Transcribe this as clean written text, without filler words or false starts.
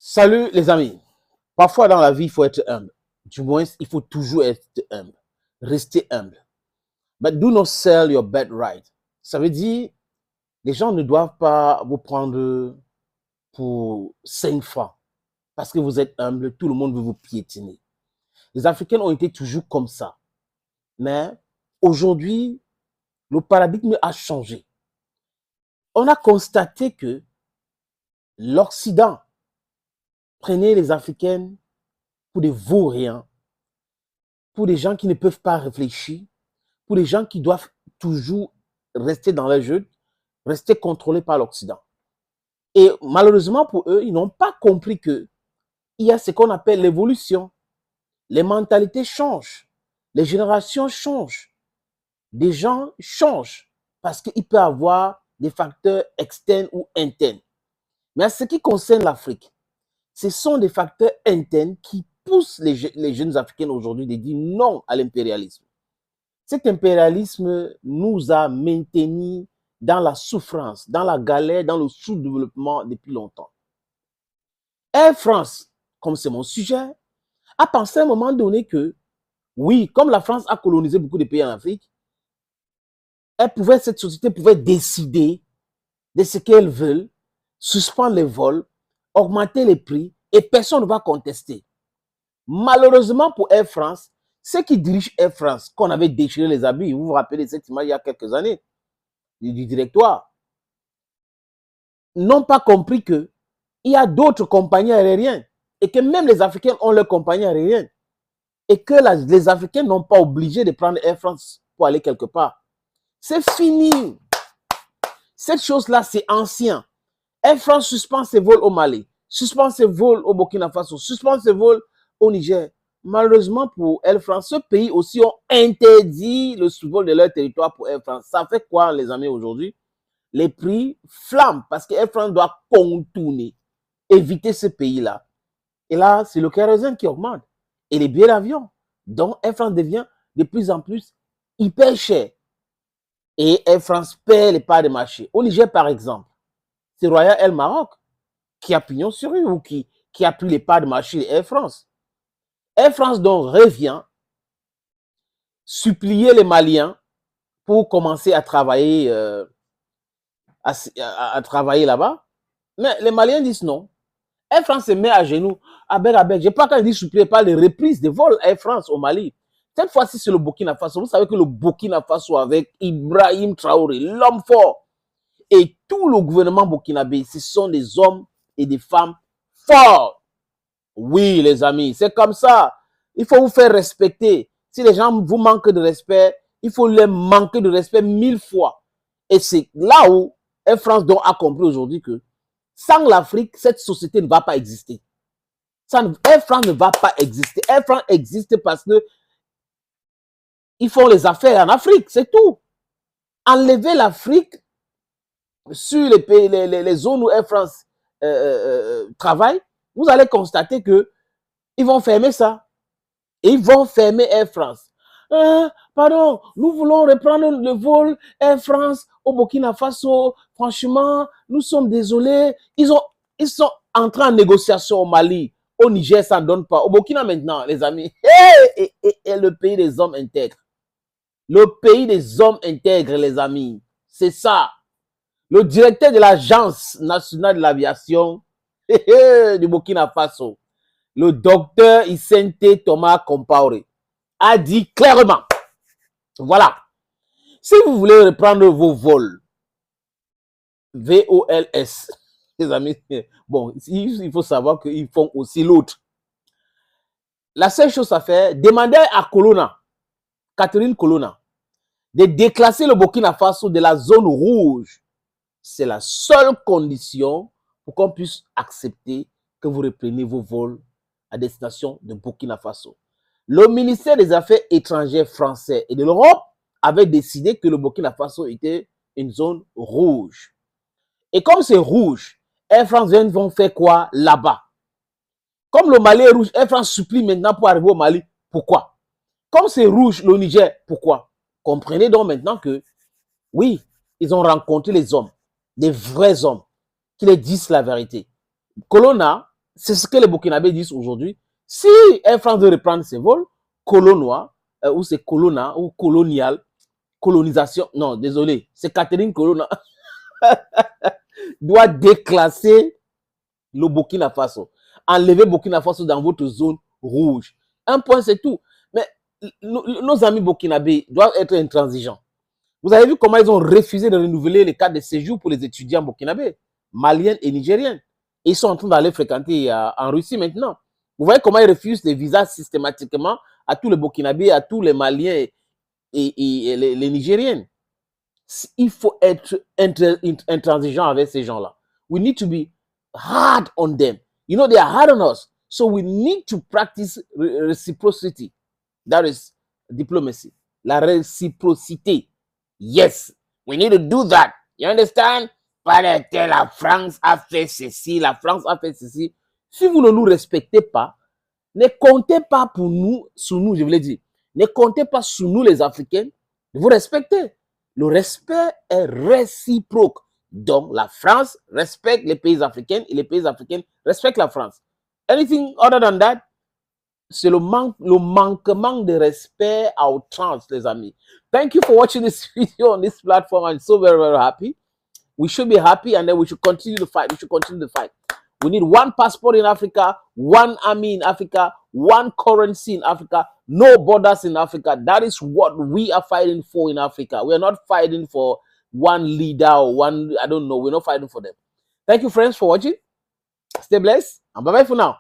Salut les amis. Parfois dans la vie, il faut être humble. Du moins, il faut toujours être humble. Rester humble. But do not sell your birthright. Ça veut dire, les gens ne doivent pas vous prendre pour 5 francs. Parce que vous êtes humble, tout le monde veut vous piétiner. Les Africains ont été toujours comme ça. Mais aujourd'hui, le paradigme a changé. On a constaté que l'Occident prenait les Africains pour des vauriens, pour des gens qui ne peuvent pas réfléchir, pour des gens qui doivent toujours rester dans leur jeu, rester contrôlés par l'Occident. Et malheureusement pour eux, ils n'ont pas compris qu'il y a ce qu'on appelle l'évolution. Les mentalités changent, les générations changent, des gens changent parce qu'il peut y avoir des facteurs externes ou internes. Mais en ce qui concerne l'Afrique, ce sont des facteurs internes qui poussent les jeunes Africains aujourd'hui de dire non à l'impérialisme. Cet impérialisme nous a maintenus dans la souffrance, dans la galère, dans le sous-développement depuis longtemps. Air France, comme c'est mon sujet, a pensé à un moment donné que, oui, comme la France a colonisé beaucoup de pays en Afrique, cette société pouvait décider de ce qu'elle veut, suspendre les vols, augmenter les prix, et personne ne va contester. Malheureusement pour Air France, ceux qui dirigent Air France, qu'on avait déchiré les habits, vous vous rappelez de cette image il y a quelques années, du directoire, n'ont pas compris qu'il y a d'autres compagnies aériennes et que même les Africains ont leurs compagnies aériennes et que les Africains n'ont pas obligé de prendre Air France pour aller quelque part. C'est fini. Cette chose-là, c'est ancien. Air France suspend ses vols au Mali, suspend ses vols au Burkina Faso, suspend ses vols au Niger. Malheureusement pour Air France, ce pays aussi ont interdit le survol de leur territoire pour Air France. Ça fait quoi les amis aujourd'hui? Les prix flambent parce que Air France doit contourner, éviter ce pays-là. Et là, c'est le kérosène qui augmente. Et les billets d'avion. Donc Air France devient de plus en plus hyper cher. Et Air France perd les parts de marché. Au Niger, par exemple, c'est Royal Air Maroc qui a pignon sur rue ou qui a pris les parts de marché d'Air France. Air France donc revient supplier les Maliens pour commencer à travailler travailler là-bas. Mais les Maliens disent non. Air France se met à genoux. Je n'ai pas quand il dit supplier, pas les reprises de vols Air France au Mali. Cette fois-ci, c'est le Burkina Faso. Vous savez que le Burkina Faso avec Ibrahim Traoré, l'homme fort, et tout le gouvernement burkinabé, ce sont des hommes et des femmes forts. Oui, les amis, c'est comme ça. Il faut vous faire respecter. Si les gens vous manquent de respect, il faut les manquer de respect 1000 fois. Et c'est là où Air France donc a compris aujourd'hui que sans l'Afrique, cette société ne va pas exister. Air France ne va pas exister. Air France existe parce que ils font les affaires en Afrique, c'est tout. Enlever l'Afrique sur les zones où Air France travaille, vous allez constater que ils vont fermer ça. Et ils vont fermer Air France. Pardon, nous voulons reprendre le vol Air France au Burkina Faso. Franchement, nous sommes désolés. Ils sont entrés en négociation au Mali. Au Niger, ça ne donne pas. Au Burkina maintenant, les amis. Et le pays des hommes intègres. Le pays des hommes intègres, les amis. C'est ça. Le directeur de l'Agence nationale de l'aviation du Burkina Faso, le docteur Issente Thomas Compaoré, a dit clairement, voilà, si vous voulez reprendre vos vols, VOLS, les amis, bon, il faut savoir qu'ils font aussi l'autre. La seule chose à faire, demandez à Colonna, Catherine Colonna, de déclasser le Burkina Faso de la zone rouge. C'est la seule condition pour qu'on puisse accepter que vous repreniez vos vols à destination de Burkina Faso. Le ministère des Affaires étrangères français et de l'Europe avait décidé que le Burkina Faso était une zone rouge. Et comme c'est rouge, Air France vont faire quoi là-bas? Comme le Mali est rouge, Air France supplie maintenant pour arriver au Mali. Pourquoi? Comme c'est rouge, le Niger, pourquoi? Comprenez donc maintenant que, oui, ils ont rencontré les hommes, des vrais hommes, qui les disent la vérité. Colonna, C'est ce que les Burkinabés disent aujourd'hui. Si Air France veut reprendre ses vols, colonois, ou c'est colona, ou colonial, colonisation, non, désolé, c'est Catherine Colonna, doit déclasser le Burkina Faso. Enlever Burkina Faso dans votre zone rouge. Un point, c'est tout. Mais nos amis burkinabés doivent être intransigeants. Vous avez vu comment ils ont refusé de renouveler les cartes de séjour pour les étudiants burkinabés, maliens et nigériens. Ils sont en train d'aller fréquenter en Russie maintenant. Vous voyez comment ils refusent les visas systématiquement à tous les burkinabés, à tous les maliens et les nigériens. Il faut être intransigeant avec ces gens-là. We need to be hard on them. You know, they are hard on us. So we need to practice reciprocity. That is diplomacy. La réciprocité. Yes, we need to do that. You understand? Pas de la France a fait ceci, la France a fait ceci. Si vous ne nous respectez pas, ne comptez pas pour nous, sur nous, je voulais dire. Ne comptez pas sur nous, les Africains, de vous respecter. Le respect est réciproque. Donc, la France respecte les pays africains et les pays africains respectent la France. Anything other than that, c'est le manquement de respect à outrance, les amis. Thank you for watching this video on this platform. I'm so very, very happy. We should be happy and then we should continue to fight. We should continue to fight. We need one passport in Africa, one army in Africa, one currency in Africa, no borders in Africa. That is what we are fighting for in Africa. We are not fighting for one leader or one, I don't know. We're not fighting for them. Thank you, friends, for watching. Stay blessed and bye-bye for now.